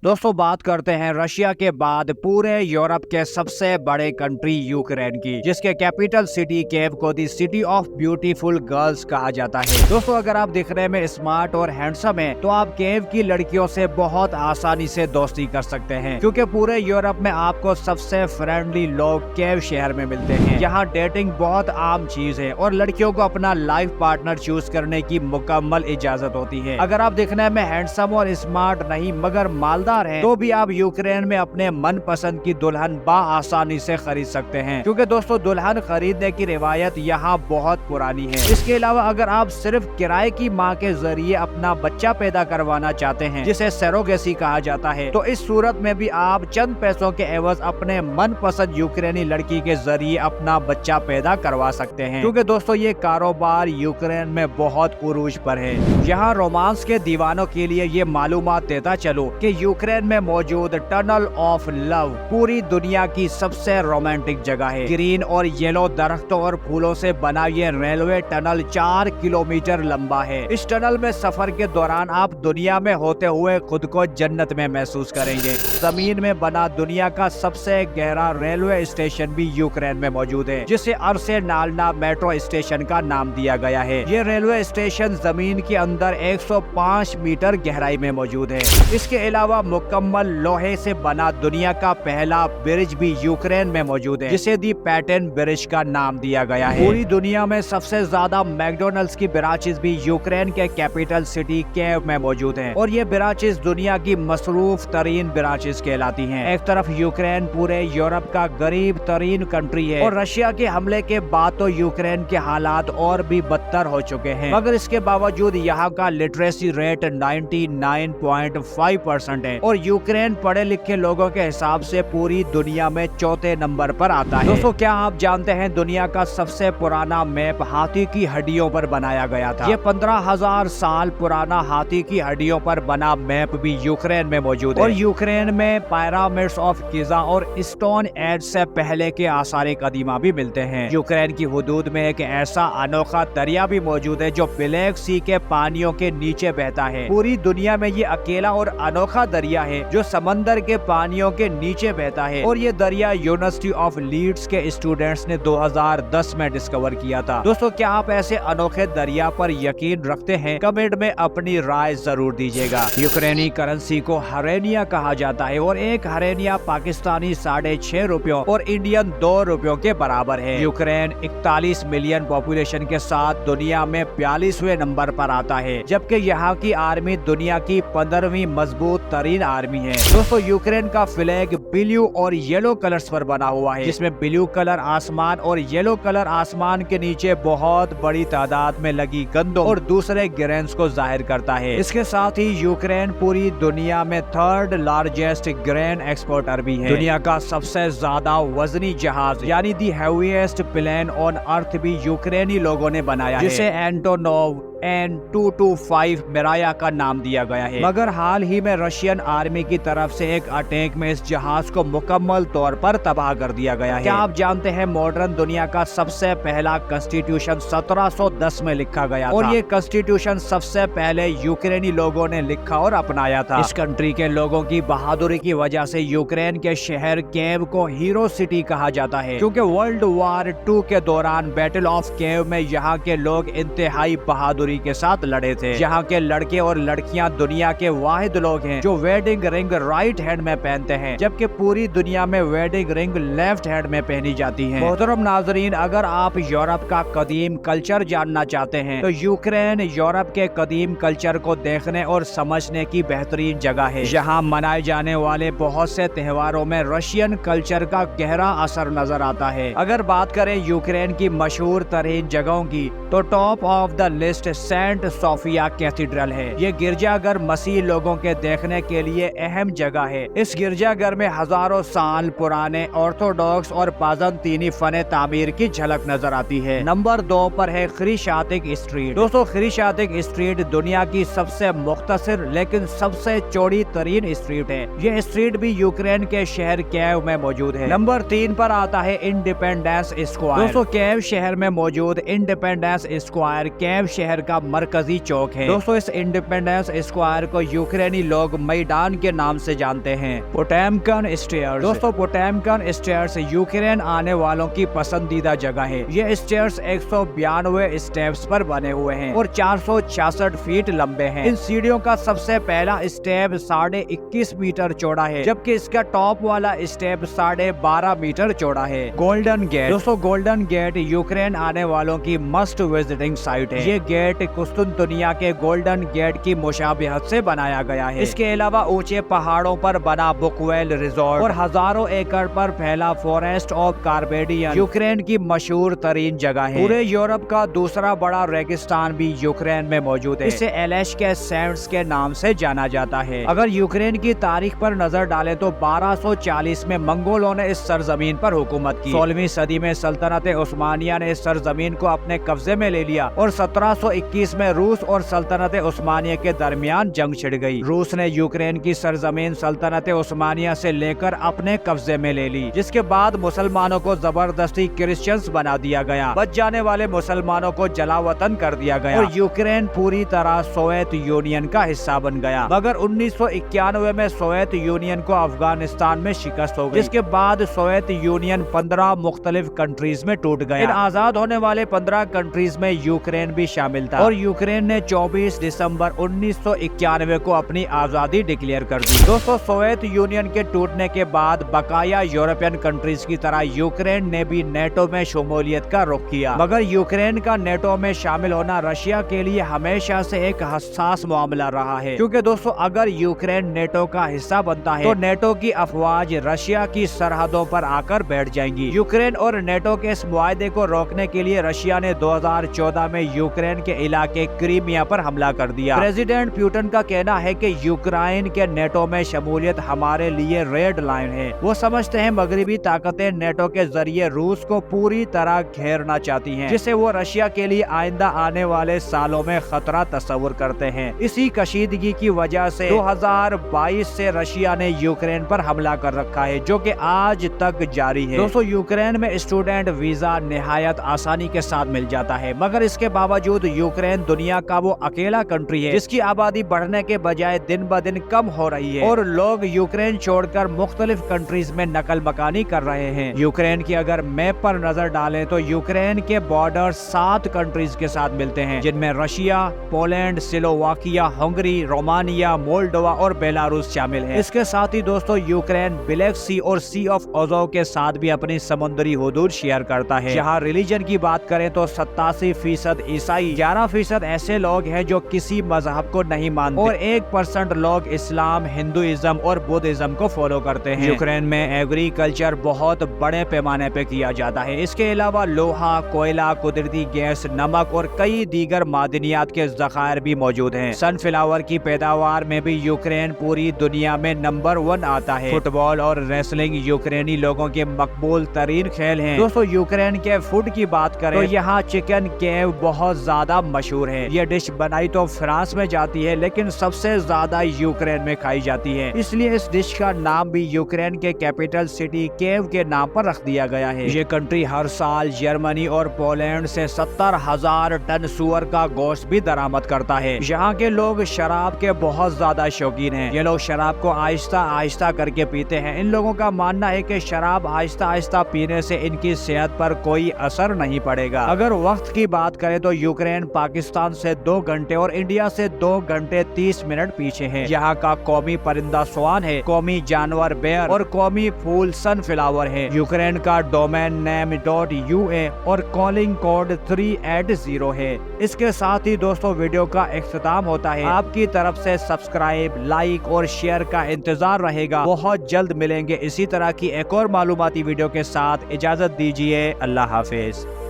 दोस्तों बात करते हैं रशिया के बाद पूरे यूरोप के सबसे बड़े कंट्री यूक्रेन की, जिसके कैपिटल सिटी कीव को दी सिटी ऑफ ब्यूटीफुल गर्ल्स कहा जाता है। दोस्तों अगर आप दिखने में स्मार्ट और हैंडसम हैं, तो आप कीव की लड़कियों से बहुत आसानी से दोस्ती कर सकते हैं, क्योंकि पूरे यूरोप में आपको सबसे फ्रेंडली लोग कीव शहर में मिलते हैं। यहाँ डेटिंग बहुत आम चीज है और लड़कियों को अपना लाइफ पार्टनर चूज करने की मुकम्मल इजाजत होती है। अगर आप दिखने में हैंडसम और स्मार्ट नहीं मगर मालदार हैं, तो भी आप यूक्रेन में अपने मन पसंद की दुल्हन आसानी से खरीद सकते हैं, क्योंकि दोस्तों दुल्हन खरीदने की रिवायत यहाँ बहुत पुरानी है। इसके अलावा अगर आप सिर्फ किराए की माँ के जरिए अपना बच्चा पैदा करवाना चाहते हैं, जिसे सरोगेसी कहा जाता है, तो इस सूरत में भी आप चंद पैसों के एवज अपने मन पसंद यूक्रेनी लड़की के जरिए अपना बच्चा पैदा करवा सकते हैं, क्योंकि दोस्तों ये कारोबार यूक्रेन में बहुत उरूज पर है। यहाँ रोमांस के दीवानों के लिए ये मालूमात देता चलो कि यूक्रेन में मौजूद टनल ऑफ लव पूरी दुनिया की सबसे रोमांटिक जगह है। ग्रीन और येलो दरख्तों और फूलों से बना ये रेलवे टनल 4 किलोमीटर लंबा है। इस टनल में सफर के दौरान आप दुनिया में होते हुए खुद को जन्नत में महसूस करेंगे। जमीन में बना दुनिया का सबसे गहरा रेलवे स्टेशन भी यूक्रेन में मौजूद है, जिसे अरसे नालना मेट्रो स्टेशन का नाम दिया गया है। ये रेलवे स्टेशन जमीन के अंदर 105 मीटर गहराई में मौजूद है। इसके अलावा मुकम्मल लोहे से बना दुनिया का पहला ब्रिज भी यूक्रेन में मौजूद है, जिसे दी पैटर्न ब्रिज का नाम दिया गया है। पूरी दुनिया में सबसे ज्यादा मैकडोनल्ड्स की ब्रांचेस भी यूक्रेन के कैपिटल सिटी कीव में मौजूद हैं, और ये ब्रांचेस दुनिया की मसरूफ तरीन ब्रांचेस कहलाती हैं। एक तरफ यूक्रेन पूरे यूरोप का गरीब तरीन कंट्री है, और रशिया के हमले के बाद तो यूक्रेन के हालात और भी बदतर हो चुके हैं, मगर इसके बावजूद यहाँ का लिटरेसी रेट 99.5% है, और यूक्रेन पढ़े लिखे लोगों के हिसाब से पूरी दुनिया में चौथे नंबर पर आता है। दोस्तों क्या आप जानते हैं दुनिया का सबसे पुराना मैप हाथी की हड्डियों पर बनाया गया था। ये 15,000 साल पुराना हाथी की हड्डियों पर बना मैप भी यूक्रेन में मौजूद है, और यूक्रेन में पिरामिड्स ऑफ गिजा और स्टोन एज से पहले के आसार कदीमा भी मिलते हैं। यूक्रेन की हुदूद में एक ऐसा अनोखा दरिया भी मौजूद है जो ब्लैक सी के पानियों के नीचे बहता है। पूरी दुनिया में ये अकेला और अनोखा दरिया है जो समंदर के पानियों के नीचे बहता है, और ये दरिया यूनिवर्सिटी ऑफ लीड्स के स्टूडेंट्स ने 2010 में डिस्कवर किया था। दोस्तों क्या आप ऐसे अनोखे दरिया पर यकीन रखते हैं? कमेंट में अपनी राय जरूर दीजिएगा। यूक्रेनी करेंसी को हरेनिया कहा जाता है, और एक हरेनिया पाकिस्तानी 6.5 रुपयों और इंडियन 2 रुपयों के बराबर है। यूक्रेन 41 मिलियन पॉपुलेशन के साथ दुनिया में 42वें नंबर पर आता है, जबकि यहाँ की आर्मी दुनिया की 15वीं मजबूत तरीन आर्मी है। दोस्तों यूक्रेन का फ्लैग ब्लू और येलो कलर्स पर बना हुआ है, जिसमें ब्लू कलर आसमान और येलो कलर आसमान के नीचे बहुत बड़ी तादाद में लगी गंदों और दूसरे ग्रेन्स को जाहिर करता है। इसके साथ ही यूक्रेन पूरी दुनिया में 3rd लार्जेस्ट ग्रेन एक्सपोर्टर भी है। दुनिया का सबसे ज्यादा वजनी जहाज यानी दी हेवीएस्ट प्लेन ऑन अर्थ भी यूक्रेनी लोगों ने बनाया है, जिसे एंटोनोव N225 मिराया का नाम दिया गया है। मगर हाल ही में रशियन आर्मी की तरफ से एक अटैक में इस जहाज को मुकम्मल तौर पर तबाह कर दिया गया है। क्या आप जानते हैं मॉडर्न दुनिया का सबसे पहला कॉन्स्टिट्यूशन 1710 में लिखा गया था, और ये कॉन्स्टिट्यूशन सबसे पहले यूक्रेनी लोगों ने लिखा और अपनाया था। इस कंट्री के लोगों की बहादुरी की वजह से यूक्रेन के शहर कीव को हीरो सिटी कहा जाता है, क्योंकि वर्ल्ड वॉर 2 के दौरान बैटल ऑफ कीव में यहाँ के लोग इंतहाई बहादुरी के साथ लड़े थे। यहाँ के लड़के और लड़कियां दुनिया के वाहिद लोग हैं जो वेडिंग रिंग राइट हैंड में पहनते हैं, जबकि पूरी दुनिया में वेडिंग रिंग लेफ्ट हैंड में पहनी जाती है। मोहतरम नाजरीन, अगर आप यूरोप का कदीम कल्चर जानना चाहते हैं, तो यूक्रेन यूरोप के कदीम कल्चर को देखने और समझने की बेहतरीन जगह है। यहाँ मनाए जाने वाले बहुत से त्योहारों में रशियन कल्चर का गहरा असर नजर आता है। अगर बात करें यूक्रेन की मशहूर तरीन जगहों की, तो top of the list Saint Sophia Cathedral है। ये गिरजाघर मसीह लोगों के देखने के लिए अहम जगह है। इस गिरजाघर में हजारों साल पुराने ऑर्थोडॉक्स और बाज़ंतीनी फने तामीर की झलक नजर आती है। नंबर 2 पर है ख्रीशातिक स्ट्रीट। दोस्तों ख्रीशातिक स्ट्रीट दुनिया की सबसे मुख्तसर लेकिन सबसे चौड़ी तरीन स्ट्रीट है। ये स्ट्रीट भी यूक्रेन के शहर कीव में मौजूद है। नंबर 3 पर आता है इंडिपेंडेंस स्क्वायर। दोस्तों कीव शहर में मौजूद इंडिपेंडेंस स्क्वायर कीव शहर का मरकजी चौक है। दोस्तों इस इंडिपेंडेंस स्क्वायर को यूक्रेनी लोग मैदान के नाम से जानते हैं। पोटेम्किन स्टेयर्स। दोस्तों पोटेम्किन स्टेयर्स यूक्रेन आने वालों की पसंदीदा जगह है। ये स्टेयर्स 192 स्टेप्स पर बने हुए हैं और 466 फीट लंबे हैं। इन सीढ़ियों का सबसे पहला स्टेप 21.5 मीटर चौड़ा है, जबकि इसका टॉप वाला स्टेप 12.5 मीटर चौड़ा है। Golden Gate. दोस्तों गोल्डन गेट यूक्रेन आने वालों की मस्ट विजिटिंग साइट है। ये गेट कुस्तुनतुनिया के गोल्डन गेट की मुशाबिहत से बनाया गया है। इसके अलावा ऊंचे पहाड़ों पर बना बुकवेल रिजॉर्ट और हजारों एकड़ पर फैला फॉरेस्ट ऑफ कार्बेडियन यूक्रेन की मशहूर तरीन जगह है। पूरे यूरोप का दूसरा बड़ा रेगिस्तान भी यूक्रेन में मौजूद है। इसे एलेश्के सैंड्स के नाम से जाना जाता है। अगर यूक्रेन की तारीख पर नजर डालें तो 1240 में मंगोलों ने इस सरजमीन पर हुकूमत की। 16वीं सदी में सल्तनत उस्मानिया ने इस सरजमीन को अपने कब्जे में ले लिया और 1721 में रूस और सल्तनत उस्मानिया के दरमियान जंग छिड़ गई। रूस ने यूक्रेन की सरजमीन सल्तनत उस्मानिया से लेकर अपने कब्जे में ले ली, जिसके बाद मुसलमानों को जबरदस्ती क्रिश्चियंस बना दिया गया। बच जाने वाले मुसलमानों को जलावतन कर दिया गया और यूक्रेन पूरी तरह सोवियत यूनियन का हिस्सा बन गया। मगर 1991 में सोवियत यूनियन को अफगानिस्तान में शिकस्त हो गई, जिसके बाद सोवियत यूनियन 15 मुख्तलिफ कंट्रीज में टूट गया। इन आजाद होने वाले 15 कंट्रीज में यूक्रेन भी शामिल था और यूक्रेन ने 24 दिसंबर 1991 को अपनी आजादी डिक्लेयर कर दी। दोस्तों सोवियत यूनियन के टूटने के बाद बकाया यूरोपियन कंट्रीज की तरह यूक्रेन ने भी नेटो में शमूलियत का रुख किया। मगर यूक्रेन का नेटो में शामिल होना रशिया के लिए हमेशा से एक हसास मामला रहा है, क्योंकि दोस्तों अगर यूक्रेन नेटो का हिस्सा बनता है तो नेटो की अफवाज रशिया की सरहदों पर आकर बैठ जाएंगी। यूक्रेन और नेटो के इस मुआहदे को रोकने के लिए रशिया ने 2014 में यूक्रेन के इलाके क्रीमिया पर हमला कर दिया। प्रेसिडेंट पुतिन का कहना है कि यूक्रेन के नेटो में शमूलियत हमारे लिए रेड लाइन है। वो समझते हैं मगरबी ताकतें नेटो के जरिए रूस को पूरी तरह घेरना चाहती हैं, जिसे वो रशिया के लिए आइंदा आने वाले सालों में खतरा तस्वुर करते हैं। इसी कशीदगी की वजह से 2022 से रशिया ने यूक्रेन पर हमला कर रखा है, जो कि आज तक जारी है। दोस्तों यूक्रेन में स्टूडेंट वीजा निहायत आसानी के साथ मिल जाता है, मगर इसके बावजूद यूक्रेन दुनिया का वो अकेला कंट्री है जिसकी आबादी बढ़ने के बजाय दिन ब दिन कम हो रही है और लोग यूक्रेन छोड़कर मुख्तलिफ कंट्रीज में नकल मकानी कर रहे हैं। यूक्रेन की अगर मैप पर नजर डालें तो यूक्रेन के बॉर्डर 7 कंट्रीज के साथ मिलते हैं, जिनमें Russia, Poland, Slovakia, Hungary, Romania, Moldova और बेलारूस शामिल है। इसके साथ ही दोस्तों यूक्रेन ब्लैक सी और सी ऑफ अज़ोव के साथ भी अपनी समुद्री हुदूद शेयर करता है। यहाँ रिलीजन की बात करें तो 87% ईसाई, 11% ऐसे लोग हैं जो किसी मजहब को नहीं मानते और 1% लोग इस्लाम, हिंदुइज्म और बुद्धिज्म को फॉलो करते हैं। यूक्रेन में एग्रीकल्चर बहुत बड़े पैमाने पे किया जाता है। इसके अलावा लोहा, कोयला, कुदरती गैस, नमक और कई दीगर मादनियात के ज़खायर भी मौजूद हैं। सनफ्लावर की पैदावार में भी यूक्रेन पूरी दुनिया में नंबर 1 आता है। फुटबॉल और रेसलिंग यूक्रेनी लोगों के मकबूल तरीन खेल हैं। दोस्तों यूक्रेन के फूड की बात करें तो यहाँ चिकन केव बहुत ज्यादा मशहूर है। ये डिश बनाई तो फ्रांस में जाती है, लेकिन सबसे ज्यादा यूक्रेन में खाई जाती है, इसलिए इस डिश का नाम भी यूक्रेन के कैपिटल सिटी केव के नाम पर रख दिया गया है। ये कंट्री हर साल जर्मनी और पोलैंड से 70,000 टन सुअर का गोश्त भी दरामद करता है। यहाँ के लोग शराब के बहुत ज्यादा शौकीन हैं। ये लोग शराब को आहिस्ता आहिस्ता करके पीते हैं। इन लोगों का मानना है कि शराब आहिस्ता आहिस्ता पीने से इनकी सेहत पर कोई असर नहीं पड़ेगा। अगर वक्त की बात करें तो यूक्रेन पाकिस्तान से 2 घंटे और इंडिया से 2 घंटे 30 मिनट पीछे है। यहाँ का कौमी परिंदा स्वान है, कौमी जानवर बेयर और कौमी फूल सनफ्लावर है। यूक्रेन का डोमेन नेम .ua और कॉलिंग कोड 380 है। इसके साथ ही दोस्तों वीडियो का इख्तिताम होता है। आपकी तरफ से सब्सक्राइब, लाइक और शेयर का इंतजार रहेगा। बहुत जल्द मिलेंगे इसी तरह की एक और मालूमाती वीडियो के साथ। इजाजत दीजिए, अल्लाह हाफिज।